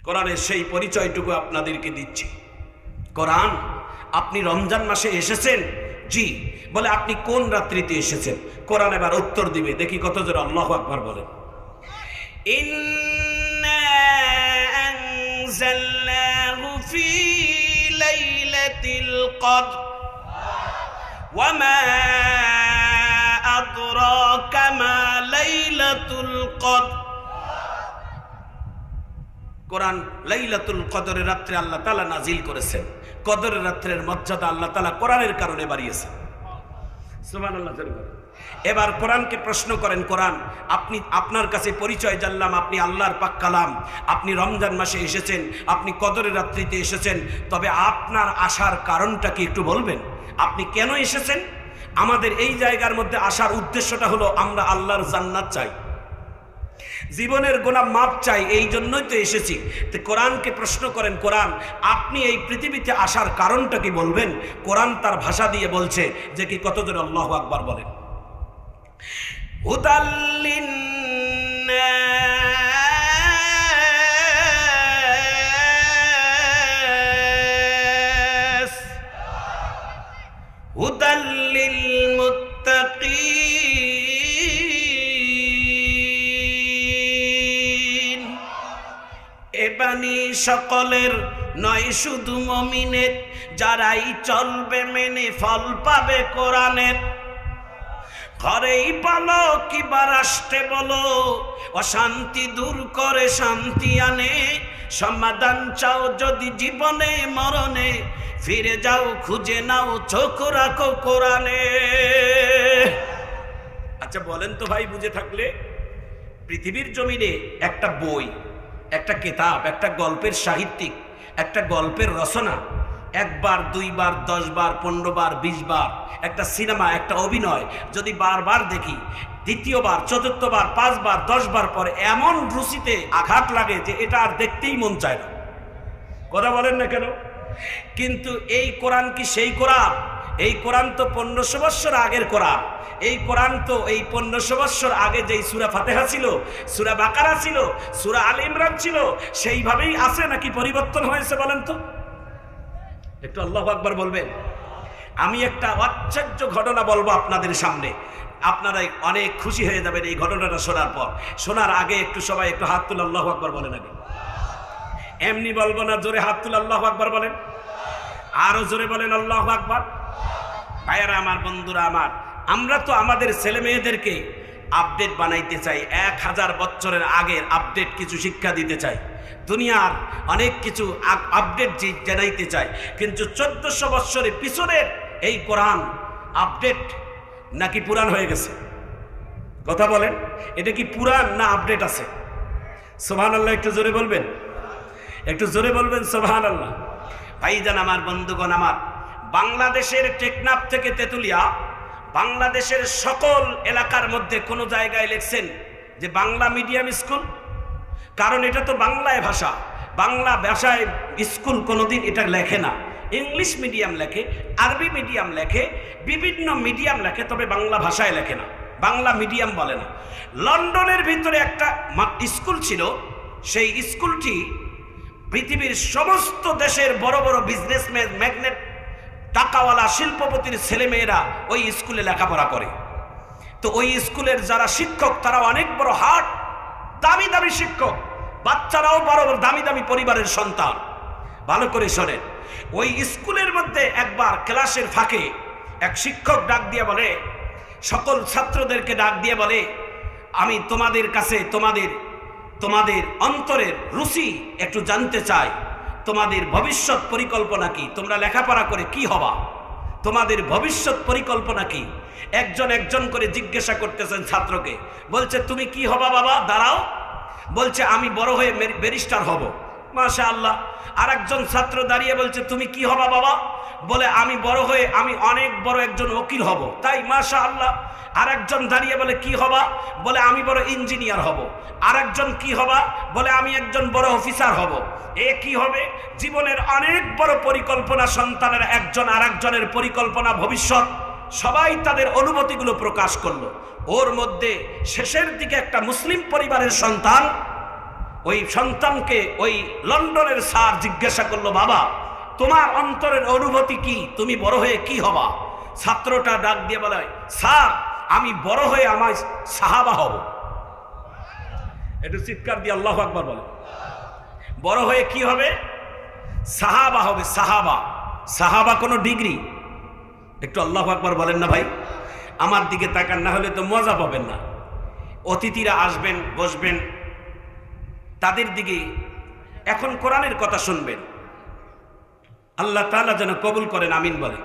কোরআনের সেই পরিচয়টুকু আপনাদেরকে দিচ্ছি। কোরআন, আপনি রমজান মাসে এসেছেন? জি। বলে আপনি কোন রাত্রিতে এসেছেন? কোরআন এবার উত্তর দিবে, দেখি কত জোরে আল্লাহু আকবার বলেন। ইন্না আনজালনাহু ফি লাইলাতিল কদর ওয়া মা আদরাকা মা লাইলাতুল কদর। কোরআন লাইলাতুল কদরের রাত্রে আল্লাহ তাআলা নাজিল করেছেন। কদরের রাত্রের মর্যাদা আল্লাহ তাআলা কোরআনের কারণে বাড়িয়েছেন। সুবহানাল্লাহ। এবার কোরআনকে প্রশ্ন করেন, কোরআন, আপনি আপনার কাছে পরিচয় জানলাম আপনি আল্লাহর পাক কালাম, আপনি রমজান মাসে এসেছেন, আপনি কদরের রাত্রিতে এসেছেন, তবে আপনার আসার কারণটা কি একটু বলবেন? আপনি কেন এসেছেন? আমাদের এই জায়গার মধ্যে আসার উদ্দেশ্যটা হলো আমরা আল্লাহর জান্নাত চাই, জীবনের গুনাহ মাপ চাই, এই জন্যই তো এসেছি। তো কোরআনকে প্রশ্ন করেন, কোরআন, আপনি এই পৃথিবীতে আসার কারণটা কি বলবেন? কোরআন তার ভাষা দিয়ে বলছে যে কি, কত জোরে আল্লাহু আকবার বলেন। হুদাল লিন্নাস হুদাল লিল মুত্তাকিন। এ বাণী সকলের নয়, শুধু মুমিনের, যারাই চলবে মেনে ফল পাবে কোরআনের। ঘরেই বলো কিবা রাষ্ট্রে বলো, অশান্তি দূর করে শান্তি আনে। সমাধান চাও যদি জীবনে মরণে, ফিরে যাও খুঁজে নাও চোখ রাখো কোরআনে। আচ্ছা বলেন তো ভাই, বুঝে থাকলে পৃথিবীর জমিনে একটা বই, একটা কিতাব, একটা গল্পের সাহিত্যিক, একটা গল্পের রচনা একবার, দুইবার, 10 বার, 15 বার, 20 বার, একটা সিনেমা, একটা অভিনয় যদি বারবার দেখি, দ্বিতীয়বার, চতুর্থবার, 5 বার, 10 বার পরে এমন রুচিতে আঘাত লাগে যে এটা আর দেখতেই মন চায় না। কথা বলেন না কেন? কিন্তু এই কোরআন কি সেই কোরআন? এই কোরআন তো 1500 বৎসর আগের কোরআন। এই কোরআন তো এই 1500 বৎসর আগে যেই সূরা ফাতিহা ছিল, সূরা বাকারা ছিল, সূরা আলে ইমরান ছিল, সেইভাবেই আছে নাকি পরিবর্তন হয়েছে বলেন তো? একটু আল্লাহু আকবার বলবেন। আমি একটা আশ্চর্য ঘটনা বলবো আপনাদের সামনে, আপনারা অনেক খুশি হয়ে যাবেন এই ঘটনাটা শোনার পর। শোনার আগে একটু সবাই একটু হাত তুলে আল্লাহু আকবার বলেন। আগে এমনি বলবো না, জোরে হাত তুলে আল্লাহু আকবার বলেন, আরো জোরে বলেন আল্লাহু আকবার। ভাইয়ারা আমার, বন্ধুরা আমার, আমরা তো আমাদের ছেলে মেয়েদেরকে আপডেট বানাইতে চাই, 1000 বছরের আগের আপডেট কিছু শিক্ষা দিতে চাই, দুনিয়ার অনেক কিছু আপডেট জানাইতে চাই। কিন্তু 1400 বৎসরের পিছনের এই কোরআন আপডেট নাকি পুরান হয়ে গেছে? কথা বলেন, এটা কি পুরান না আপডেট আছে? সুবহানাল্লাহ, একটু জোরে বলবেন, একটু জোরে বলবেন সুবহানাল্লাহ। ভাইজান আমার, বন্ধুগণ আমার, বাংলাদেশের টেকনাফ থেকে তেতুলিয়া, বাংলাদেশের সকল এলাকার মধ্যে কোনো জায়গায় লিখছেন যে বাংলা মিডিয়াম স্কুল? কারণ এটা তো বাংলায় ভাষা, বাংলা ভাষায় স্কুল কোনোদিন এটা লেখে না। ইংলিশ মিডিয়াম লেখে, আরবি মিডিয়াম লেখে, বিভিন্ন মিডিয়াম লেখে, তবে বাংলা ভাষায় লেখে না, বাংলা মিডিয়াম বলে না। লন্ডনের ভিতরে একটা স্কুল ছিল, সেই স্কুলটি পৃথিবীর সমস্ত দেশের বড় বড় বিজনেসম্যান, ম্যাগনেট, টাকাওয়ালা, শিল্পপতির ছেলেমেয়েরা ওই স্কুলে লেখাপড়া করে। তো ওই স্কুলের যারা শিক্ষক তারা অনেক বড় হার্ট, দামি দামি শিক্ষক, বাচ্চারাও বড় বড় দামি দামি পরিবারের সন্তান। ভালো করে শোনেন, ওই স্কুলের মধ্যে একবার ক্লাসের ফাঁকে এক শিক্ষক ডাক দিয়ে বলে, সকল ছাত্রদেরকে ডাক দিয়ে বলে, আমি তোমাদের কাছে তোমাদের অন্তরের রুচি একটু জানতে চাই। তোমাদের ভবিষ্যৎ পরিকল্পনা কি? তোমরা লেখাপড়া করে কি হবা? তোমাদের ভবিষ্যৎ পরিকল্পনা কি? একজন একজন করে জিজ্ঞাসা করতেছেন ছাত্রকে। বলছে, তুমি কি হবা বাবা? দাঁড়াও। বলছে, আমি বড় হয়ে ব্যারিস্টার হব। মাশাআল্লাহ। আর একজন ছাত্র দাঁড়িয়ে বলছে, তুমি কি হবা বাবা? বলে, আমি বড় হয়ে আমি অনেক বড় একজন উকিল হব। তাই? মাশাআল্লাহ। আর একজন দাঁড়িয়ে বলে, কি হবা? বলে, আমি বড় ইঞ্জিনিয়ার হব। আর একজন কি হবা? বলে, আমি একজন বড় অফিসার হব। এ কি হবে? জীবনের অনেক বড় পরিকল্পনা সন্তানের, একজন আর একজনের পরিকল্পনা, ভবিষ্যৎ, সবাই তাদের অনুভূতিগুলো প্রকাশ করলো। ওর মধ্যে শেষের দিকে একটা মুসলিম পরিবারের সন্তান ওই সন্তানকে ওই লন্ডনের স্যার জিজ্ঞাসা করলো, বাবা তোমার অন্তরের অনুভূতি কি, তুমি বড় হয়ে কি হবা? ছাত্রটা ডাক দিয়ে বলে, স্যার আমি বড় হয়ে আমার সাহাবা হব। একটু চিৎকার দিয়ে আল্লাহু আকবার বলে। বড় হয়ে কি হবে? সাহাবা হবে। সাহাবা, সাহাবা কোনো ডিগ্রি? একটু আল্লাহু আকবার বলেন না ভাই। আমার দিকে তাকান, না হলে তো মজা পাবেন না। অতিথিরা আসবেন, বসবেন, তাদের দিকে এখন কোরআনের কথা শুনবেন। আল্লাহ তাআলা যেন কবুল করেন, আমিন বলে।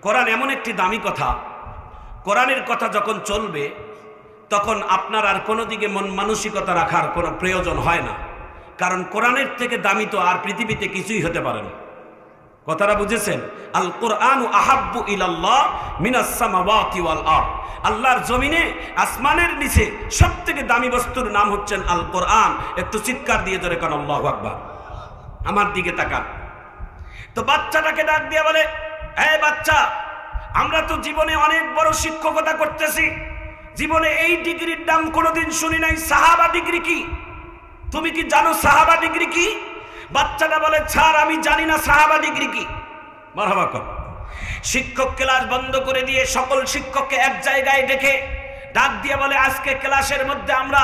কোরআন এমন একটি দামি কথা, কোরআনের কথা যখন চলবে তখন আপনার আর কোনো দিকে মন মানসিকতা রাখার কোনো প্রয়োজন হয় না, কারণ কোরআনের থেকে দামি তো আর পৃথিবীতে কিছুই হতে পারে না। কথাটা বুঝেছেন? আল কোরআনু আহাব্বু ইলাল্লাহ মিনাস সামাওয়াতি ওয়াল আরদ। আল্লাহর জমিনে, আসমানের নিচে সবথেকে দামি বস্তুর নাম হচ্ছেন আল কোরআন। একটু চিৎকার দিয়ে ধরে কান আল্লাহু আকবার। আমার দিকে তাকান। তো বাচ্চাটাকে ডাক দিয়ে বলে, এই বাচ্চা, আমরা তো জীবনে অনেক বড় শিক্ষকতা করতেছি, জীবনে এই ডিগ্রির নাম কোনোদিন শুনি নাই। সাহাবা ডিগ্রি কি? তুমি কি জানো সাহাবা ডিগ্রি কি? বাচ্চাটা বলে, স্যার আমি জানি না সাহাবা ডিগ্রি কি। মারহাবা কর। শিক্ষক ক্লাস বন্ধ করে দিয়ে সকল শিক্ষককে এক জায়গায় ডেকে ডাক দিয়ে বলে, আজকে ক্লাসের মধ্যে আমরা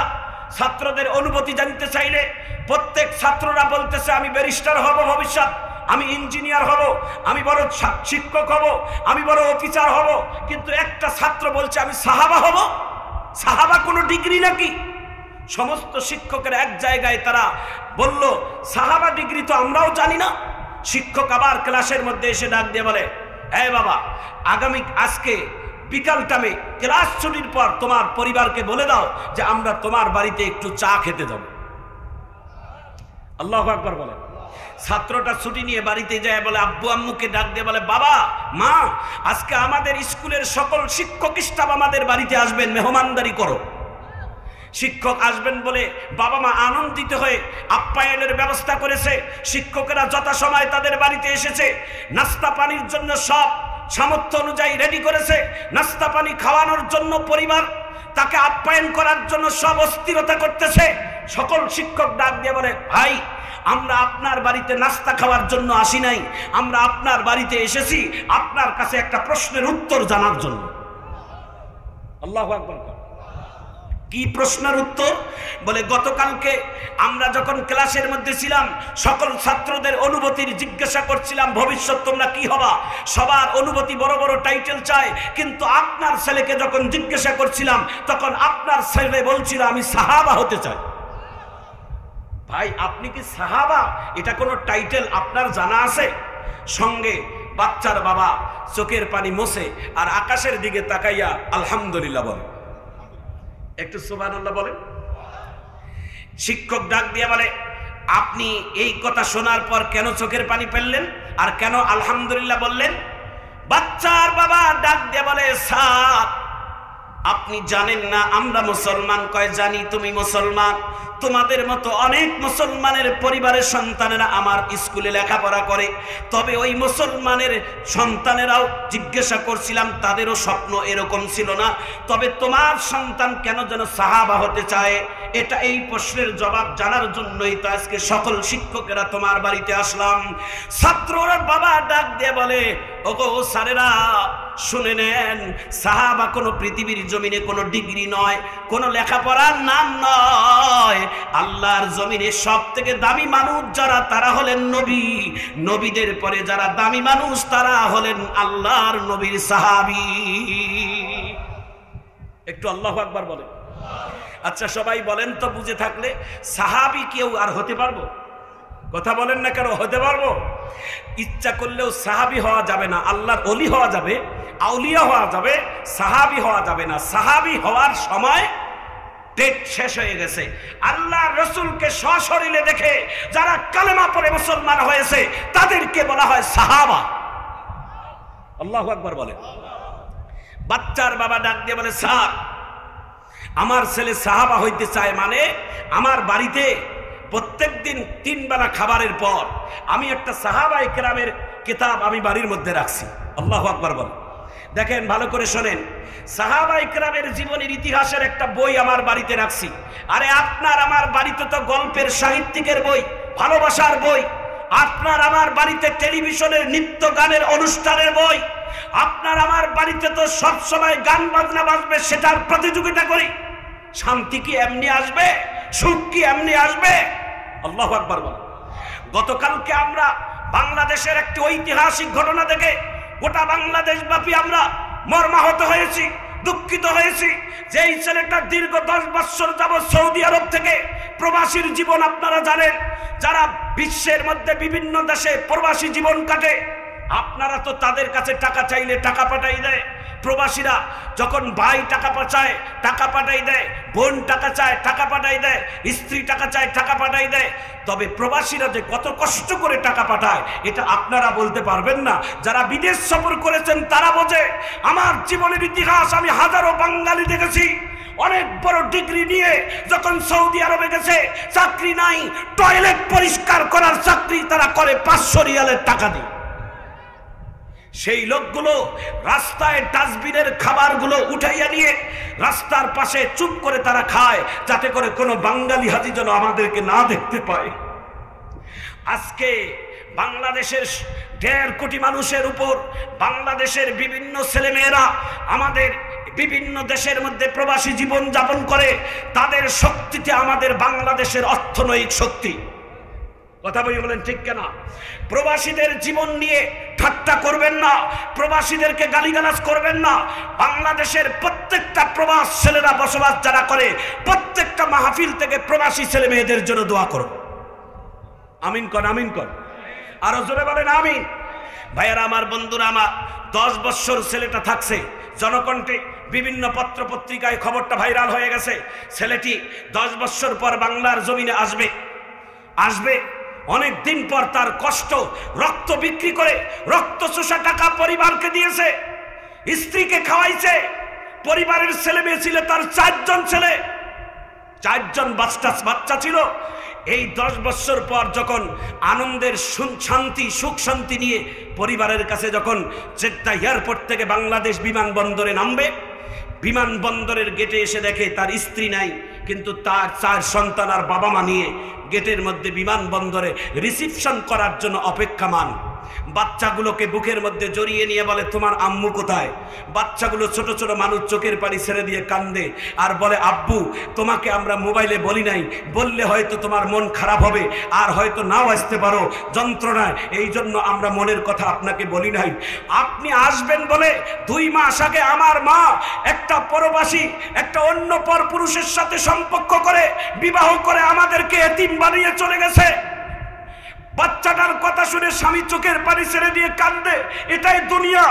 ছাত্রদের অনুভূতি জানতে চাইলে প্রত্যেক ছাত্ররা বলতেছে আমি ব্যারিস্টার হব ভবিষ্যৎ, আমি ইঞ্জিনিয়ার হব, আমি বড় শিক্ষক হব, আমি বড় অফিসার হব, কিন্তু একটা ছাত্র বলছে আমি সাহাবা হব। সাহাবা কোনো ডিগ্রি নাকি? সমস্ত শিক্ষকের এক জায়গায় তারা বলল, সাহাবা ডিগ্রি তো আমরাও জানি না। শিক্ষক আবার ক্লাসের মধ্যে এসে ডাক দিয়ে বলে, এই বাবা, আগামী আজকে বিকাল টাইমে ক্লাস ছুটির পর তোমার পরিবারকে বলে দাও যে আমরা তোমার বাড়িতে একটু চা খেতে যাব। আল্লাহু আকবার বলে। ছাত্রটা ছুটি নিয়ে বাড়িতে যায়, বলে আব্বু আম্মুকে ডাক দিয়ে বলে, বাবা মা, আজকে আমাদের স্কুলের সকল শিক্ষক স্টাফ আমাদের বাড়িতে আসবেন, মেহমানদারি করো। শিক্ষক আসবেন বলে বাবা মা আনন্দিত হয়ে আপ্যায়নের ব্যবস্থা করেছে। শিক্ষকেরা যথাসময় তাদের বাড়িতে এসেছে, নাস্তা পানির জন্য সব সামর্থ্য অনুযায়ী রেডি করেছে। নাস্তা পানি খাওয়ানোর জন্য পরিবার তাকে আপ্যায়ন করার জন্য সব অস্থিরতা করতেছে। সকল শিক্ষক ডাক দিয়ে বলে, ভাই আমরা আপনার বাড়িতে নাস্তা খাওয়ার জন্য আসি নাই, আমরা আপনার বাড়িতে এসেছি আপনার কাছে একটা প্রশ্নের উত্তর জানার জন্য। আল্লাহু আকবার। কি প্রশ্নের উত্তর? বলে, গতকালকে আমরা যখন ক্লাসের মধ্যে ছিলাম সকল ছাত্রদের অনুভূতির জিজ্ঞাসা করছিলাম, ভবিষ্যৎ তোমরা কি হবা? সবার অনুভূতি বড় বড় টাইটেল চায়, কিন্তু আপনার ছেলেকে যখন জিজ্ঞাসা করছিলাম তখন আপনার ছেলে বলছিল আমি সাহাবা হতে চাই। ভাই আপনি কি সাহাবা? এটা কোনো টাইটেল আপনার জানা আছে? সঙ্গে বাচ্চার বাবা চোখের পানি মোছে আর আকাশের দিকে তাকাইয়া আলহামদুলিল্লাহ বলে। একটু সুবহানাল্লাহ বলেন। শিক্ষক ডাক দিয়ে বলে, আপনি এই কথা শোনার পর কেন চোখের পানি ফেললেন আর কেন আলহামদুলিল্লাহ বললেন? বাচ্চার বাবা ডাক দিয়ে বলে, স্যার আপনি জানেন না আমরা মুসলমান? কয় জানি। তুমি মুসলমান? তোমাদের মতো অনেক মুসলমানের পরিবারের সন্তানেরা আমার স্কুলে লেখাপড়া করে, তবে ওই মুসলমানের সন্তানেরাও জিজ্ঞাসা করছিলাম, তাদেরও স্বপ্ন এরকম ছিল না, তবে তোমার সন্তান কেন যেন সাহাবা হতে চায়, এটা এই প্রশ্নের জবাব জানার জন্যই তো আজকে সকল শিক্ষকেরা তোমার বাড়িতে আসলাম। ছাত্ররা বাবা ডাক দিয়ে বলে, ওগো স্যারেরা শুনে নেন, সাহাবা কোনো পৃথিবীর জমিনে কোনো ডিগ্রি নয়, কোনো লেখাপড়ার নাম নয়। আল্লাহর জমিনে সব থেকে দামি মানুষ যারা, তারা হলেন নবী। নবীদের পরে যারা দামি মানুষ তারা হলেন আল্লাহর নবীর সাহাবী। একটু আল্লাহু আকবার বলেন। আচ্ছা সবাই বলেন তো, বুঝে থাকলে সাহাবী কেউ আর হতে পারবো? কথা বলেন না কেন? হতে পারবো? ইচ্ছা করলেও সাহাবী হওয়া যাবে না। আল্লাহর ওলি হওয়া যাবে, আউলিয়া হওয়া যাবে, সাহাবী হওয়া যাবে না। সাহাবী হওয়ার সময় ডেট শেষ হয়ে গেছে। আল্লাহর রাসূলকে সশরীরে দেখে যারা কালেমা পড়ে মুসলমান হয়েছে তাদেরকে বলা হয় সাহাবা। আল্লাহু আকবার বলেন। বাচ্চার বাবা ডাক দিয়ে বলে, স্যার আমার ছেলে সাহাবা হইতে চায়, মানে আমার বাড়িতে প্রত্যেকদিন 3 বেলা খাবারের পর আমি একটা সাহাবায়ে কেরামের কিতাব আমি বাড়ির মধ্যে রাখছি। আল্লাহু আকবার বলেন। দেখেন ভালো করে শোনেন, সাহাবা ইকরামের জীবনের ইতিহাসের একটা বই আমার বাড়িতে রাখছি। আরে আপনার আমার বাড়িতে তো গল্পের সাহিত্যিকের বই, ভালোবাসার বই। আপনার আমার বাড়িতে টেলিভিশনের নিত্য গানের অনুষ্ঠানের বই। আপনার আমার বাড়িতে তো সব সময় গান বাজনা বাজবে, সেটার প্রতিযোগিতা করি। শান্তি কি এমনি আসবে? সুখ কি এমনি আসবে? আল্লাহু আকবার বল। গতকালকে আমরা বাংলাদেশের একটি ঐতিহাসিক ঘটনা দেখে গোটা বাংলাদেশ ব্যাপী আমরা মর্মাহত হয়েছি, দুঃখিত হয়েছি। যে এই ছেলেটা দীর্ঘ 10 বছর যাবৎ সৌদি আরব থেকে প্রবাসীর জীবন আপনারা জানেন, যারা বিশ্বের মধ্যে বিভিন্ন দেশে প্রবাসী জীবন কাটে, আপনারা তো তাদের কাছে টাকা চাইলে টাকা পাঠাই দেয়। প্রবাসীরা যখন ভাই টাকা পাঠায় টাকা পাঠাই দেয়, বোন টাকা চায় টাকা পাঠাই দেয়, স্ত্রী টাকা চায় টাকা পাঠাই দেয়। তবে প্রবাসীরা যে কত কষ্ট করে টাকা পাঠায় এটা আপনারা বলতে পারবেন না। যারা বিদেশ সফর করেছেন তারা বোঝে। আমার জীবনের ইতিহাস আমি হাজারো বাঙালি দেখেছি অনেক বড় ডিগ্রি নিয়ে যখন সৌদি আরবে গেছে, চাকরি নাই, টয়লেট পরিষ্কার করার চাকরি তারা করে 500 রিয়ালের টাকা দিয়ে। সেই লোকগুলো রাস্তায় ডাস্টবিনের খাবারগুলো উঠাইয়া নিয়ে রাস্তার পাশে চুপ করে তারা খায়, যাতে করে কোনো বাঙালি হাজি যেন আমাদেরকে না দেখতে পায়। আজকে বাংলাদেশের 1.5 কোটি মানুষের উপর বাংলাদেশের বিভিন্ন ছেলেমেয়েরা আমাদের বিভিন্ন দেশের মধ্যে প্রবাসী জীবন যাপন করে। তাদের শক্তিতে আমাদের বাংলাদেশের অর্থনৈতিক শক্তি। কথা বলেন ঠিক কেনা? প্রবাসীদের জীবন নিয়ে ঠাট্টা করবেন না, প্রবাসীদেরকে গালিগালাজ করবেন না। বাংলাদেশের প্রত্যেকটা প্রবাস ছেলেরা বসবাস যারা করে, প্রত্যেকটা মাহফিল থেকে প্রবাসী ছেলে মেয়েদের জন্য দোয়া করো। আমিন কর, আমিন কর, আরো জোরে বলেন আমিন। ভাইয়ারা আমার, বন্ধুরা আমার, 10 বছর ছেলেটা থাকছে। জনকণ্ঠে বিভিন্ন পত্র পত্রিকায় খবরটা ভাইরাল হয়ে গেছে। ছেলেটি 10 বছর পর বাংলার জমিনে আসবে। অনেক দিন পর তার কষ্ট, রক্ত বিক্রি করে রক্ত চোষা টাকা পরিবারকে দিয়েছে, স্ত্রীকে খাওয়াইছে। পরিবারের ছেলে মেয়ে ছিল তার 4 জন ছেলে, 4 জন বাচ্চা ছিল। এই 10 বছর পর যখন আনন্দের শান্তি, সুখ শান্তি নিয়ে পরিবারের কাছে যখন জেদ্দা এয়ারপোর্ট থেকে বাংলাদেশ বিমানবন্দরে নামবে, বিমানবন্দরের গেটে এসে দেখে তার স্ত্রী নাই, কিন্তু তার 4 সন্তান আর বাবা মা নিয়ে গেটের মধ্যে বিমানবন্দরে রিসিপশন করার জন্য অপেক্ষমান। বাচ্চাগুলোকে বুকের মধ্যে জড়িয়ে নিয়ে বলে, তোমার আম্মু কোথায়? বাচ্চাগুলো ছোট ছোট মানুষ চোখের পানি ছেড়ে দিয়ে কান্দে আর বলে, আব্বু তোমাকে আমরা মোবাইলে বলি নাই, বললে হয়তো তোমার মন খারাপ হবে আর হয়তো নাও আসতে পারো যন্ত্রণায়, এই জন্য আমরা মনের কথা আপনাকে বলি নাই। আপনি আসবেন বলে 2 মাস আগে আমার মা একটা পরবাসী, একটা অন্য পরপুরুষের সাথে সম্পর্ক করে বিবাহ করে আমাদেরকে এতিম বানিয়ে চলে গেছে। বাচ্চাটার কথা শুনে স্বামী চোখের পানি ছেড়ে দিয়ে কান্দে। এটাই দুনিয়া।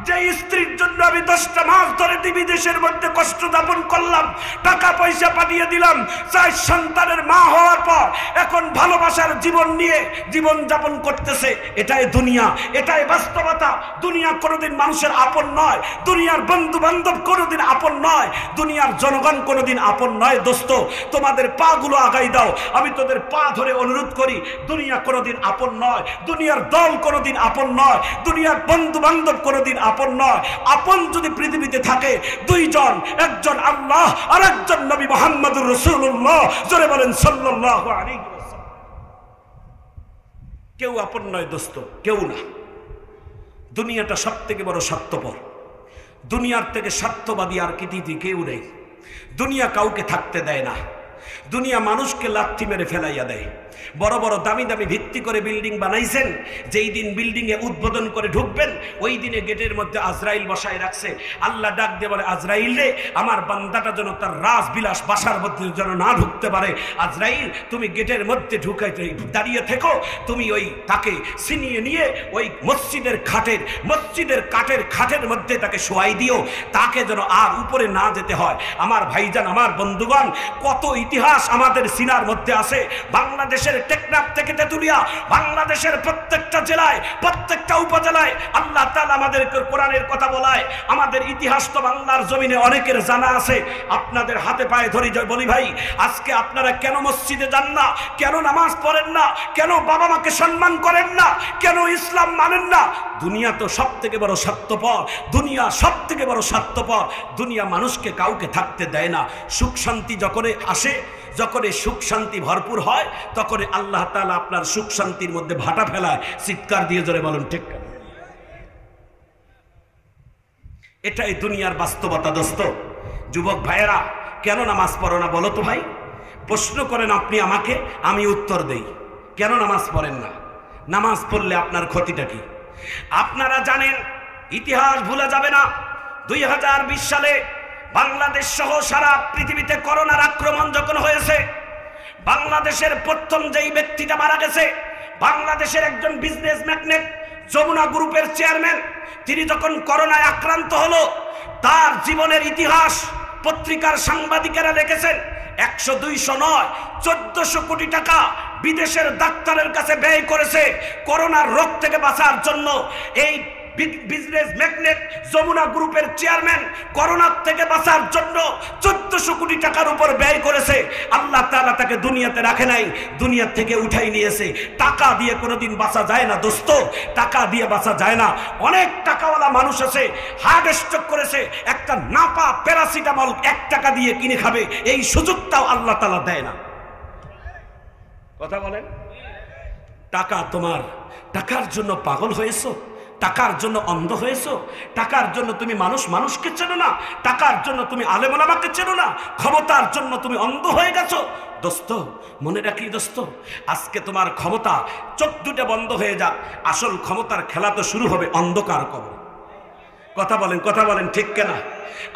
যে স্ত্রীর জন্য আমি 10টা মাস ধরে বিদেশের মধ্যে কষ্ট যাপন করলাম, টাকা পয়সা পাঠিয়ে দিলাম, 4 সন্তানের মা হওয়ার পর এখন ভালোবাসার জীবন নিয়ে জীবন যাপন করতেছে। এটাই দুনিয়া, এটাই বাস্তবতা। দুনিয়া কোনোদিন মানুষের আপন নয়, দুনিয়ার বন্ধু বান্ধব কোনোদিন আপন নয়, দুনিয়ার জনগণ কোনোদিন আপন নয়। দোস্ত, তোমাদের পা গুলো আগাই দাও, আমি তোদের পা ধরে অনুরোধ করি। দুনিয়া কোনোদিন আপন নয়, দুনিয়ার দল কোনোদিন আপন নয়, দুনিয়ার বন্ধু বান্ধব কোনোদিন আপন নয়। আপন যদি পৃথিবীতে থাকে 2 জন, একজন আল্লাহ আর একজন নবী মুহাম্মদুর রাসূলুল্লাহ। জোরে বলেন সাল্লাল্লাহু আলাইহি ওয়াসাল্লাম। কেউ আপন নয় দোস্ত, কেউ না। দুনিয়াটা সবথেকে বড় স্বার্থপর। দুনিয়ার থেকে স্বার্থবাদী আর কেউ নেই। দুনিয়া কাউকে থাকতে দেয় না। দুনিয়া মানুষকে লাথি মেরে ফেলাইয়া দেয়। বড় বড় দামি দামি ভিত্তি করে বিল্ডিং বানাইছেন, যেই দিন বিল্ডিং এ উদ্বোধন করে ঢুকবেন ওই দিনে গেটের মধ্যে আজরাইল বসায় রাখছে। আল্লাহ ডাক দিয়ে বলে, আজরাইল রে, আমার বান্দাটা যেন তার রাজবিলাস বাসার মধ্যে যেন না ঢুকতে পারে। আজরাইল, তুমি গেটের মধ্যে ঢুকাইতে দাঁড়িয়ে থেকো, তুমি ওই তাকে ছিনিয়ে নিয়ে ওই মসজিদের কাঠের খাটের মধ্যে তাকে শোয়াই দিও, তাকে যেন আর উপরে না যেতে হয়। আমার ভাইজান, আমার বন্ধুগণ, কত ইতিহাস আমাদের সিনার মধ্যে আছে। বাংলাদেশ বাংলাদেশের টেকনাফ থেকে তেতুলিয়া, বাংলাদেশের প্রত্যেকটা জেলায়, প্রত্যেকটা উপজেলায় আল্লাহ তাআলা আমাদেরকে কোরআনের কথা বলায়। আমাদের ইতিহাস তো বাংলার জমিনে অনেকের জানা আছে। আপনাদের হাতে পায়ে ধরি বলি ভাই, আজকে আপনারা কেন মসজিদে যান না, কেন নামাজ পড়েন না, কেন বাবা মাকে সম্মান করেন না, কেন ইসলাম মানেন না? দুনিয়া তো সব থেকে বড় স্বার্থপর, দুনিয়া সব থেকে বড় স্বার্থপর। দুনিয়া মানুষকে কাউকে থাকতে দেয় না। সুখ শান্তি যখন আসে, যখন সুখ শান্তি ভরপুর হয়, তখন আল্লাহ তাআলা আপনার সুখ শান্তির মধ্যে ভাটা ফেলায়। চিৎকার দিয়ে জোরে বলুন ঠিক কেন? এটাই দুনিয়ার বাস্তবতা দোস্ত। যুবক ভাইয়েরা, কেন নামাজ পড়ো না বলো তো ভাই? প্রশ্ন করেন আপনি আমাকে, আমি উত্তর দেই। কেন নামাজ পড়েন না? নামাজ পড়লে আপনার ক্ষতিটা কি? আপনারা জানেন, ইতিহাস ভুলে যাবে না। 2020 সালে বাংলাদেশ সহ সারা পৃথিবীতে করোনার আক্রমণ যখন হয়েছে, বাংলাদেশের প্রথম যেই ব্যক্তিটা মারা গেছে, বাংলাদেশের একজন বিজনেস ম্যাগনেট, যমুনা গ্রুপের চেয়ারম্যান, তিনি যখন করোনায় আক্রান্ত হলো, তার জীবনের ইতিহাস পত্রিকার সাংবাদিকেরা লিখেছেন। 100-200 নয়, 1400 কোটি টাকা বিদেশের ডাক্তারের কাছে ব্যয় করেছে করোনার রোগ থেকে বাঁচার জন্য। এই বিজনেস ম্যাগনেট যমুনা গ্রুপের চেয়ারম্যান করোনার থেকে বাঁচার জন্য 1400 কোটি টাকার উপর ব্যয় করেছে। আল্লাহ তাআলা তাকে দুনিয়াতে রাখে নাই, দুনিয়া থেকে উঠাই নিয়েছে। টাকা দিয়ে কোনোদিন বাঁচা যায় না দোস্ত, টাকা দিয়ে বাঁচা যায় না। অনেক টাকাওয়ালা মানুষ আছে, হার্ট স্ট্রোক করেছে, একটা নাপা প্যারাসিটামল 1 টাকা দিয়ে কিনে খাবে, এই সুযোগটাও আল্লাহ তাআলা দেয় না। কথা বলেন? টাকা তোমার, টাকার জন্য পাগল হয়েছো, টাকার জন্য অন্ধ হয়েছো, টাকার জন্য তুমি মানুষকে চেনো না, টাকার জন্য তুমি আলেম ওলামাকে চেনো না, ক্ষমতার জন্য তুমি অন্ধ হয়ে গেছো। দোস্ত মনে রাখি দোস্ত, আজকে তোমার ক্ষমতা চোখ দুটো বন্ধ হয়ে যাক, আসল ক্ষমতার খেলা তো শুরু হবে অন্ধকার কবরে। কথা বলেন ঠিক কেনা?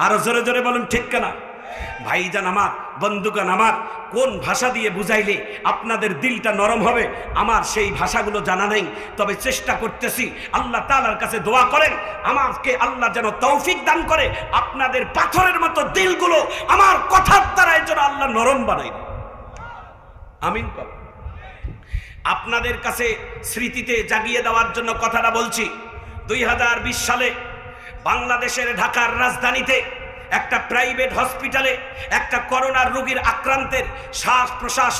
আরো জোরে জোরে বলেন ঠিক কেনা? ভাইজান আমার, বন্ধুগণ আমার, কোন ভাষা দিয়ে বুঝাইলে আপনাদের দিলটা নরম হবে আমার সেই ভাষাগুলো জানা নেই, তবে চেষ্টা করতেছি। আল্লাহ তাআলার কাছে দোয়া করেন আমাকে আল্লাহ যেন তৌফিক দান করে, আপনাদের পাথরের মতো দিলগুলো আমার কথার দ্বারাই যেন আল্লাহ নরম বানাই। আমিন। আপনাদের কাছে স্মৃতিতে জাগিয়ে দেওয়ার জন্য কথাটা বলছি। 2020 সালে বাংলাদেশের ঢাকার রাজধানীতে একটা প্রাইভেট হসপিটালে একটা করোনার রোগীর আক্রান্তের শ্বাস প্রশ্বাস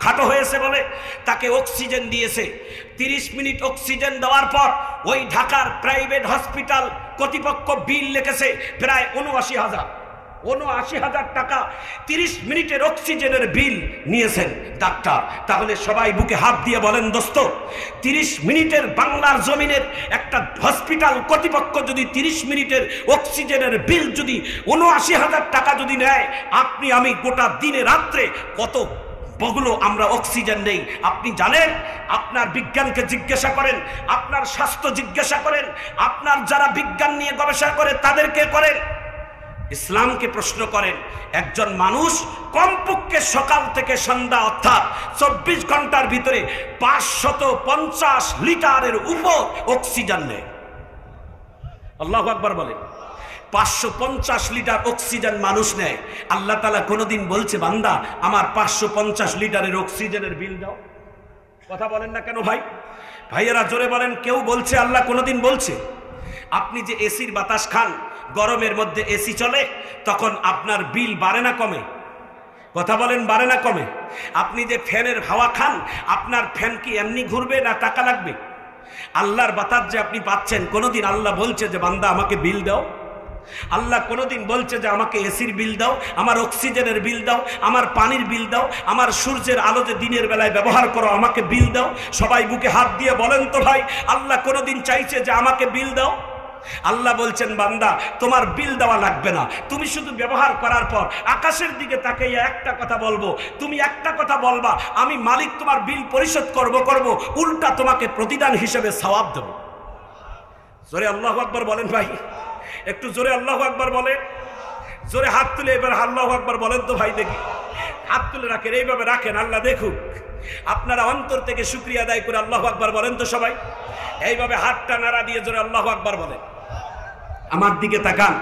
খাটো হয়েছে বলে তাকে অক্সিজেন দিয়েছে। 30 মিনিট অক্সিজেন দেওয়ার পর ওই ঢাকার প্রাইভেট হসপিটাল কর্তৃপক্ষ বিল লিখেছে প্রায় 79,000 টাকা। 30 মিনিটের অক্সিজেনের বিল নিয়েছেন ডাক্তার। তাহলে সবাই বুকে হাত দিয়ে বলেন দোস্ত, 30 মিনিটের বাংলার জমিনের একটা হসপিটাল কর্তৃপক্ষ যদি 30 মিনিটের অক্সিজেনের বিল যদি 79,000 টাকা যদি নেয়, আপনি আমি গোটা দিনে রাত্রে কত বহুলো আমরা অক্সিজেন নেই আপনি জানেন? আপনার বিজ্ঞানকে জিজ্ঞাসা করেন, আপনার স্বাস্থ্য জিজ্ঞাসা করেন, আপনার যারা বিজ্ঞান নিয়ে গবেষণা করে তাদেরকে করেন, ইসলামকে প্রশ্ন করেন। একজন মানুষ কমপক্ষে সকাল থেকে সন্ধ্যা অর্থাৎ 24 ঘন্টার ভিতরে 550 লিটারের উপর অক্সিজেন নেয়। আল্লাহু আকবার বলেন। 550 লিটার অক্সিজেন মানুষ নেয়। আল্লাহ তাআলা কোনোদিন বলছে বান্দা আমার 550 লিটারের অক্সিজেনের বিল দাও? কথা বলেন না কেন ভাই? ভাইয়েরা জোরে বলেন, কেউ বলছে আল্লাহ কোনোদিন বলছে? আপনি যে এসির বাতাস খান, গরমের মধ্যে এসি চলে, তখন আপনার বিল বাড়ে না কমে? কথা বলেন, বাড়ে না কমে? আপনি যে ফ্যানের হাওয়া খান, আপনার ফ্যান কি এমনি ঘুরবে না টাকা লাগবে? আল্লাহর বাতাস যে আপনি পাচ্ছেন, কোনোদিন আল্লাহ বলছে যে বান্দা আমাকে বিল দাও? আল্লাহ কোনোদিন বলছে যে আমাকে এসির বিল দাও, আমার অক্সিজেনের বিল দাও, আমার পানির বিল দাও, আমার সূর্যের আলো যে দিনের বেলায় ব্যবহার করো আমাকে বিল দাও? সবাই বুকে হাত দিয়ে বলেন তো ভাই, আল্লাহ কোনোদিন চাইছে যে আমাকে বিল দাও? আল্লাহ বলছেন বান্দা তোমার বিল দেওয়া লাগবে না, তুমি শুধু ব্যবহার করার পর আকাশের দিকে তাকাইয়া একটা কথা বলবো, তুমি একটা কথা বলবা, আমি মালিক তোমার বিল পরিশোধ করব, উল্টা তোমাকে প্রতিদান হিসেবে সওয়াব দেব। জোরে আল্লাহু আকবার বলেন ভাই, একটু জোরে আল্লাহু আকবার বলেন। জোরে হাত তুলে এবার আল্লাহু আকবার বলেন তো ভাই, দেখি হাত তুলে রাখেন, এইভাবে রাখেন, আল্লাহ দেখুক। আপনারা অন্তর থেকে শুকরিয়া আদায় করে আল্লাহু আকবার বলেন তো সবাই, এইভাবে হাতটা নাড়া দিয়ে জোরে আল্লাহু আকবার বলেন। আমার দিকে তাকান,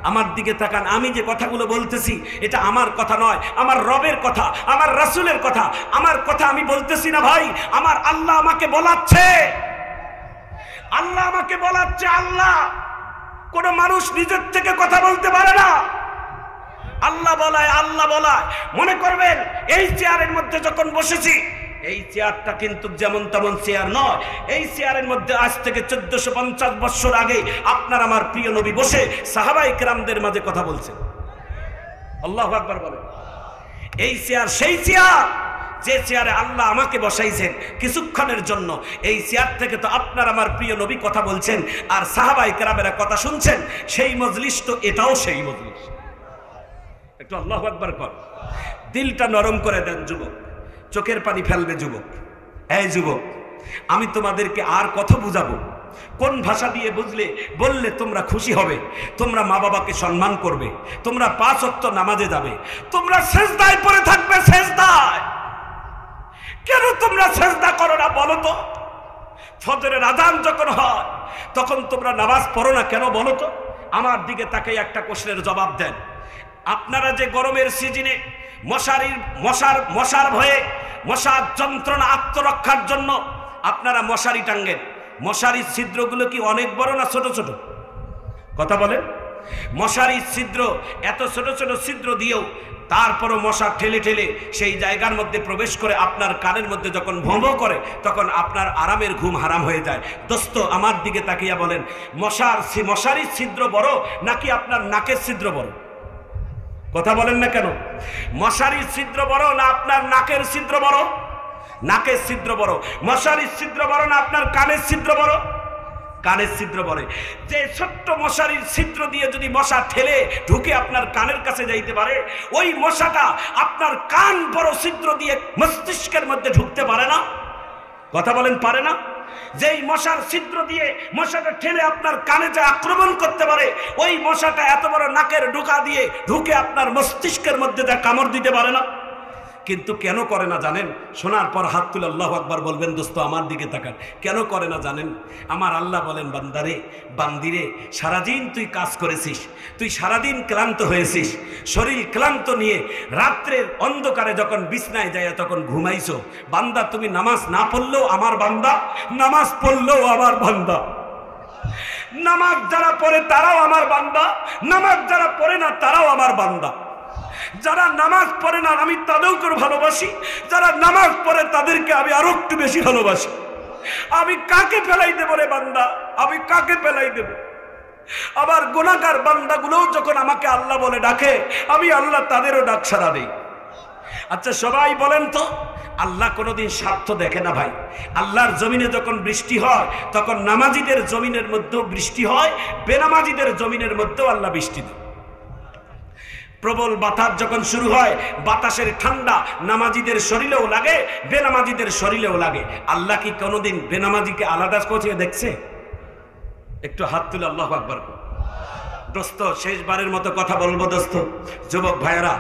আমার দিকে তাকান। আমি যে কথাগুলো বলতেছি এটা আমার কথা নয়, আমার রবের কথা, আমার রাসূলের কথা। আমার কথা আমি বলতেছি না ভাই, আমার আল্লাহ আমাকে বলাচ্ছে। আল্লাহ আমাকে বলাচ্ছে। আল্লাহ, কোন মানুষ নিজের থেকে কথা বলতে পারে না। আল্লাহ বলায়, আল্লাহ বলায়। মনে করবেন এই চেয়ারের মধ্যে যখন বসেছি, এই চেয়ারটা কিন্তু যেমন তেমন চেয়ার নয়। এই চেয়ারের মধ্যে আজ থেকে 1450 বছর আগে আপনার আমার প্রিয় নবী বসে সাহাবায়ে কেরামদের মাঝে কথা বলছেন। আল্লাহু আকবার বলেন। এই চেয়ার সেই চেয়ার যে চেয়ারে আল্লাহ আমাকে বসাইছেন কিছুক্ষণের জন্য। এই চেয়ার থেকে তো আপনার আমার প্রিয় নবী কথা বলছেন, আর সাহাবায়ে কেরামেরা কথা শুনছেন। সেই মজলিস তো এটাও সেই মজলিস। একটু আল্লাহু আকবার কর। দিলটা নরম করে দেন যুবক, চোখের পানি ফেলবে যুবক। এই যুবক, আমি তোমাদেরকে আর কত বুঝাবো? কোন ভাষা দিয়ে বললে তোমরা খুশি হবে? তোমরা মা বাবাকে সম্মান করবে, তোমরা 5 ওয়াক্ত নামাজে যাবে, তোমরা সেজদায় পড়ে থাকবে। সেজদায় কেন তোমরা সেজদা করো না বলো তো? ফজরের আযান যখন হয় তখন তোমরা নামাজ পড়ো না কেন বলো তো? আমার দিকে তাকিয়ে একটা প্রশ্নের জবাব দেন। আপনারা যে গরমের সিজনে মশার ভয়ে, মশার যন্ত্রণা আত্মরক্ষার জন্য আপনারা মশারি টাঙ্গেন, মশারির ছিদ্রগুলো কি অনেক বড় না ছোট ছোট? কথা বলেন। মশারির ছিদ্র এত ছোট ছোট ছিদ্র দিয়েও তারপরও মশা ঠেলে ঠেলে সেই জায়গার মধ্যে প্রবেশ করে আপনার কানের মধ্যে যখন ভোঁ করে তখন আপনার আরামের ঘুম হারাম হয়ে যায়। দোস্ত, আমার দিকে তাকিয়া বলেন, মশারির ছিদ্র বড় নাকি আপনার নাকের ছিদ্র বড়? কথা বলেন না কেন? মশারির ছিদ্র বড় না আপনার নাকের ছিদ্র বড়? নাকের ছিদ্র বড়। মশারির ছিদ্র বড় না আপনার কানের ছিদ্র বড়? কানের ছিদ্র বড়। যে ছোট্ট মশারির ছিদ্র দিয়ে যদি মশা ঠেলে ঢুকে আপনার কানের কাছে যাইতে পারে, ওই মশাটা আপনার কান বড় ছিদ্র দিয়ে মস্তিষ্কের মধ্যে ঢুকতে পারে না? কথা বলেন, পারে না? যেই মশার ছিদ্র দিয়ে মশাটা ঠেলে আপনার কানে যে আক্রমণ করতে পারে, ওই মশাটা এত বড় নাকের ঢোকা দিয়ে ঢুকে আপনার মস্তিষ্কের মধ্যে যা কামড় দিতে পারে না। কিন্তু কেন করে না জানেন? শোনার পর হাত তুলে আল্লাহু আকবার বলবেন। দোস্ত, আমার দিকে তাকান। কেন করে না জানেন? আমার আল্লাহ বলেন, বান্দারে, বান্দিরে, সারাদিন তুই কাজ করেছিস, তুই সারাদিন ক্লান্ত হয়েছিস, শরীর ক্লান্ত নিয়ে রাত্রের অন্ধকারে যখন বিছনায় যায় তখন ঘুমাইছো। বান্দা, তুমি নামাজ না পড়লেও আমার বান্দা, নামাজ পড়লেও আমার বান্দা। নামাজ যারা পড়ে তারাও আমার বান্দা, নামাজ যারা পড়ে না তারাও আমার বান্দা। যারা নামাজ পড়ে না আমি তাদেরকেও ভালোবাসি, যারা নামাজ পড়ে তাদেরকে আমি আরো একটু বেশি ভালোবাসি। আমি কাকে ফেলাই দেব রে বান্দা? আমি কাকে ফেলাই দেব? আবার গুনাহগার বান্দাগুলোও যখন আমাকে আল্লাহ বলে ডাকে, আমি আল্লাহ তাদেরও ডাক সাড়া দেই। আচ্ছা সবাই বলেন তো, আল্লাহ কোনোদিন স্বার্থ দেখে না ভাই। আল্লাহর জমিনে যখন বৃষ্টি হয় তখন নামাজিদের জমিনের মধ্যেও বৃষ্টি হয়, বেনামাজিদের জমিনের মধ্যেও আল্লাহ বৃষ্টি দেয়। প্রবল বাতাস যখন শুরু হয়, বাতাসের ঠান্ডা নামাজিদের শরীরেও লাগে, বেনামাজিদের শরীরেও লাগে। আল্লাহ কি কোনোদিন বেনামাজিকে আলাদা করে দেখছে? একটু হাত তুলে আল্লাহু আকবার। দোস্ত, শেষবারের মতো কথা বলবো দোস্ত, যুবক ভাইয়েরা,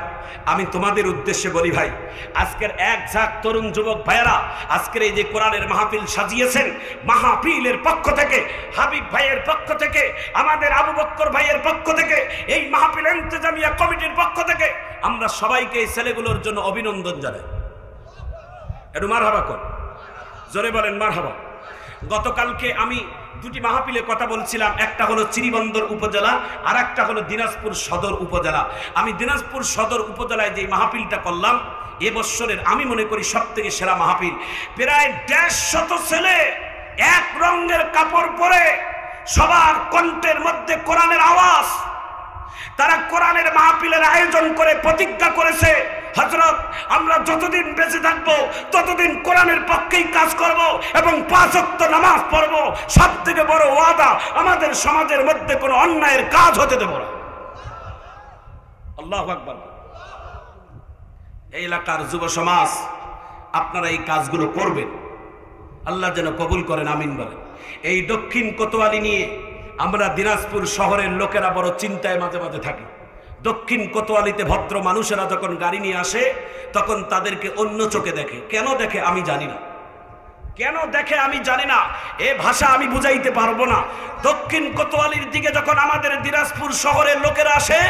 আমি তোমাদের উদ্দেশ্যে বলি ভাই, আজকের এক ঝাঁক তরুণ যুবক ভাইয়েরা আজকের এই যে কোরআনের মাহফিল সাজিয়েছেন, মাহফিলের পক্ষ থেকে, হাবিব ভাইয়ের পক্ষ থেকে, আমাদের আবু বকর ভাইয়ের পক্ষ থেকে, এই মাহফিল ইন্তেজামিয়া কমিটির পক্ষ থেকে আমরা সবাইকে এই ছেলেগুলোর জন্য অভিনন্দন জানাই। একটু মারহাবা কর, জোরে বলেন মারহাবা। গতকালকে আমি দুটি মাহফিলে কথা বলছিলাম, একটা হলো চিরিবন্দর উপজেলা আর একটা হলো দিনাজপুর সদর উপজেলা। আমি দিনাজপুর সদর উপজেলায় যে মাহফিলটা করলাম, এবছরের আমি মনে করি সব থেকে সেরা মাহফিল। প্রায় 150 ছেলে এক রঙের কাপড় পরে, সবার কণ্ঠের মধ্যে কোরআনের আওয়াজ। তারা কোরআনের মাহফিলের আয়োজন করে প্রতিজ্ঞা করেছে, হযরত আমরা যতদিন বেঁচে থাকবো ততদিন কোরআনের পক্ষেই কাজ করব এবং 5 ওয়াক্ত নামাজ পড়ব। সবথেকে বড় ওয়াদা, আমাদের সমাজের মধ্যে কোনো অন্যায়ের কাজ হতে দেব না। আল্লাহু আকবার। এই এলাকার যুব সমাজ, আপনারা এই কাজগুলো করবেন, আল্লাহ যেন কবুল করেন, আমিন বলেন। এই দক্ষিণ কোতোয়ালি নিয়ে আমরা দিনাজপুর শহরের লোকেরা বড় চিন্তায় মাঝে মাঝে থাকি। দক্ষিণ কোতোয়ালিতে ভদ্র মানুষেরা যখন গাড়ি নিয়ে আসে তখন তাদেরকে অন্য চোখে দেখে। কেন দেখে আমি জানি না, কেন দেখে আমি জানি না, এ ভাষা আমি বুঝাইতে পারবো না। দক্ষিণ কোতোয়ালির দিকে যখন আমাদের দিনাজপুর শহরের লোকেরা আসে,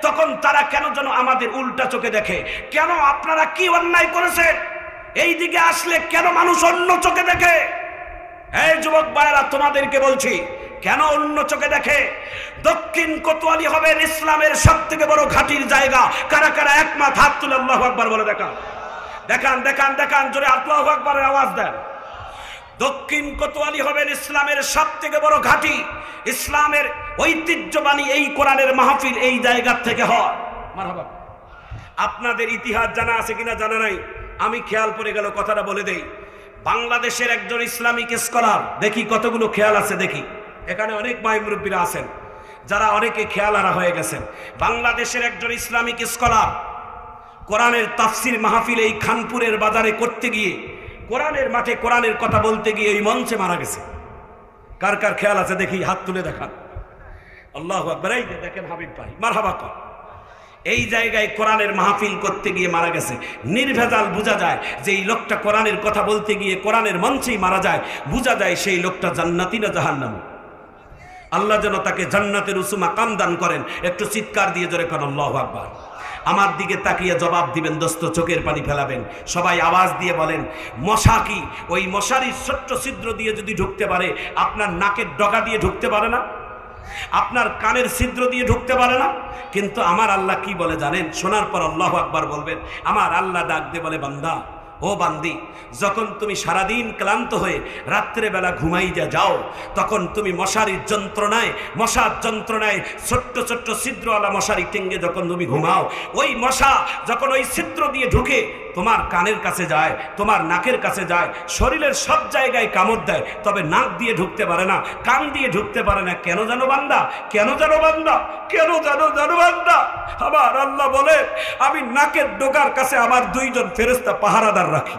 তখন তারা কেন যেন আমাদের উল্টা চোখে দেখে। কেন? আপনারা কি অন্যায় করেছেন? এই দিকে আসলে কেন মানুষ অন্য চোখে দেখে? এই যুবক ভাইয়েরা, তোমাদেরকে বলছি, কেন অন্য চোখে দেখে? দক্ষিণ কোতোয়ালি হবে ইসলামের সব থেকে বড় ঘাটির জায়গা। কারা কারা একমত? হাত তুলে আল্লাহু আকবার বলে দেখান, দেখান, দেখান, দেখান, জোরে আল্লাহু আকবারের আওয়াজ দেন। দক্ষিণ কোতোয়ালি হবেন ইসলামের সব থেকে বড় ঘাঁটি। ইসলামের ঐতিহ্যবাহী এই কোরআনের মাহফিল এই জায়গা থেকে হয়। মারহাবা। আপনাদের ইতিহাস জানা আছে কিনা জানা নাই, আমি খেয়াল পড়ে গেল, কথাটা বলে দেই। বাংলাদেশের একজন ইসলামিক স্কলার, দেখি কতগুলো খেয়াল আছে, দেখি এখানে অনেক মাই মুরব্বীরা আছেন যারা অনেকে খেয়ালারা হয়ে গেছেন। বাংলাদেশের একজন ইসলামিক স্কলার কোরআনের তাফসির মাহফিল এই খানপুরের বাজারে করতে গিয়ে, কোরআনের মাঠে কোরআনের কথা বলতে গিয়ে এই মঞ্চে মারা গেছে। কার কার খেয়াল আছে দেখি হাত তুলে দেখান। আল্লাহু আকবার। এই যে দেখেন হাবিব ভাই, মারহাবা কর। এই জায়গায় কোরআনের মাহফিল করতে গিয়ে মারা গেছে। নির্ভেজাল বোঝা যায় যে এই লোকটা কোরআনের কথা বলতে গিয়ে কোরআনের মঞ্চেই মারা যায়। বোঝা যায় সেই লোকটা জান্নাতি না জাহান্নামী। আল্লাহ যেন তাকে জান্নাতের উঁচু মাকাম দান করেন। একটু চিৎকার দিয়ে জোরে কোন আল্লাহু আকবার। আমার দিকে তাকিয়ে জবাব দিবেন, দোস্ত চোখের পানি ফেলাবেন। সবাই আওয়াজ দিয়ে বলেন, মশা কি ওই মশারির ছোট্ট ছিদ্র দিয়ে যদি ঢুকতে পারে, আপনার নাকের ডগা দিয়ে ঢুকতে পারে না? আপনার কানের ছিদ্র দিয়ে ঢুকতে পারে না? কিন্তু আমার আল্লাহ কি বলে জানেন? শোনার পর আল্লাহু আকবার বলবেন। আমার আল্লাহ ডাক দিয়ে বলে, বান্দা, ও বান্দি, যখন তুমি সারাদিন ক্লান্ত হয়ে রাত্রে বেলা ঘুমাইতে যাও, তখন তুমি মশারির যন্ত্রণায়, মশার যন্ত্রণায় ছোট্ট ছোট্ট ছিদ্রওয়ালা মশারি টেঙ্গে যখন তুমি ঘুমাও, ওই মশা যখন ওই ছিদ্র দিয়ে ঢুকে তোমার কানের কাছে যায়, তোমার নাকের কাছে যায়, শরীরের সব জায়গায় কামড় দেয়, তবে নাক দিয়ে ঢুকতে পারে না, কান দিয়ে ঢুকতে পারে না। কেন জানো বান্দা? কেন জানো বান্দা? কেন জানো বান্দা? আমার আল্লাহ বলে, আমি নাকের ডোকার কাছে আমার দুইজন ফেরেশতা পাহারাদার রাখি।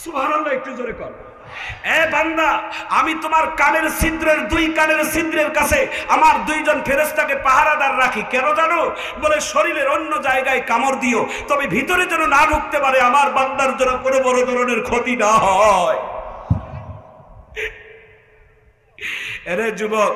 সুবহানাল্লাহ, একটু জোরে কর। এ বান্দা, আমি তোমার কানের ছিদ্রের, দুই কানের ছিদ্রের কাছে আমার দুইজন ফেরেশতাকে পাহারাদার রাখি। কেন জানো? বলে শরীরের অন্য জায়গায় কামড় দিও, তবে ভিতরে যেন না ঢুকতে পারে, আমার বান্দার যেন কোনো বড় ধরনের ক্ষতি না হয়। এরে যুবক,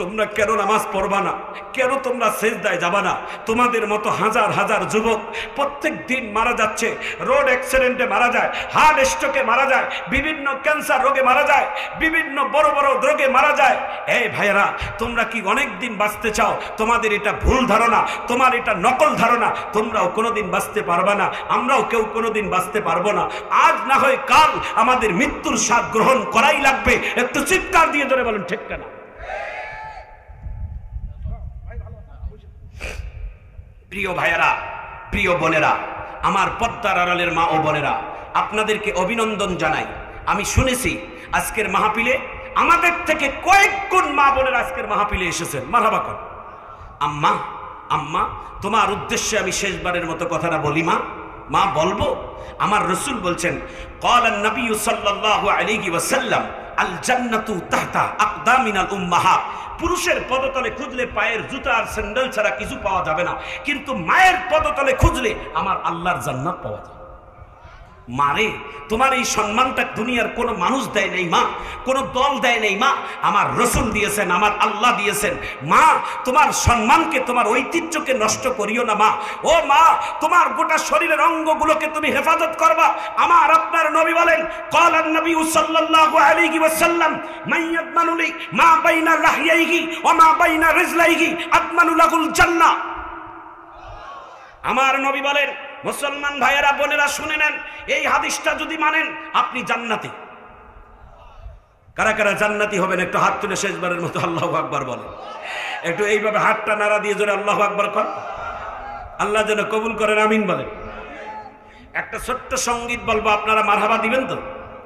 তোমরা কেন নামাজ পড়বা না? কেন তোমরা সিজদায় যাবা না? তোমাদের মতো হাজার হাজার যুবক প্রত্যেক দিন মারা যাচ্ছে। রোড অ্যাক্সিডেন্টে মারা যায়, হার্ট স্ট্রোকে মারা যায়, বিভিন্ন ক্যান্সার রোগে মারা যায়, বিভিন্ন বড় বড় রোগে মারা যায়। এই ভাইয়েরা, তোমরা কি অনেক দিন বাঁচতে চাও? তোমাদের এটা ভুল ধারণা, তোমার এটা নকল ধারণা। তোমরাও কোনোদিন বাঁচতে পারবা না, আমরাও কেউ কোনোদিন বাঁচতে পারবো না। আজ না হয় কাল আমাদের মৃত্যুর স্বাদ গ্রহণ করাই লাগবে। একটু চিৎকার দিয়ে ধরে বলেন, ঠিক কেনা? প্রিয় ভাইয়েরা, প্রিয় বোনেরা, আমার পদ্মার আড়ালের মা ও বোনেরা, আপনাদেরকে অভিনন্দন জানাই। আমি শুনেছি আজকের মাহফিলে আমাদের থেকে কয়েক গুণ মা বোনেরা আজকের মাহফিলে এসেছেন। মারহাবা কর। আম্মা, আম্মা, তোমার উদ্দেশ্যে আমি শেষবারের মতো কথাটা বলি। মা বলবো, আমার রাসূল বলছেন, ক্বালান নবী সাল্লাল্লাহু আলাইহি ওয়াসাল্লাম, আল জান্নাতু তাহতা আকদামিনাল উম্মাহাত। পুরুষের পদতলে খুঁজলে পায়ের জুতা আর স্যান্ডেল ছাড়া কিছু পাওয়া যাবে না, কিন্তু মায়ের পদতলে খুঁজলে আমার আল্লাহর জান্নাত পাওয়া যায়। মারে, তোমার এই সম্মানটা দুনিয়ার কোনো মানুষ দেয় নাই মা, কোনো দল দেয় নাই মা, আমার রাসূল দিয়েছেন, আমার আল্লাহ দিয়েছেন। মা, তোমার সম্মানকে, তোমার ঐতিহ্যকে নষ্ট করিও না মা। ও মা, তোমার গোটা শরীরের অঙ্গগুলোকে তুমি হেফাজত করবা। আমার আপনার নবী বলেন, ক্বালান নবী সাল্লাল্লাহু আলাইহি ওয়াসাল্লাম, মান ইয়াদমানু লি মা বাইনা লাহইয়াইহি ওয়া মা বাইনা রিজলাইহি আদমানু লাহুল জান্নাহ। আমার নবী বলেন, মুসলমান ভাইয়েরা, বোনেরা, শুনে নেন, এই হাদিসটা যদি মানেন আপনি জান্নাতি। কারা কারা জান্নাতি হবেন একটু হাত তুলে শেষবারের মতো আল্লাহু আকবার বলেন। একটু এইভাবে হাতটা নাড়া দিয়ে জোরে আল্লাহু আকবার কর। আল্লাহ যেন কবুল করেন, আমিন বলেন। একটা ছোট্ট সঙ্গীত বলবো, আপনারা মারহাবা দিবেন তো?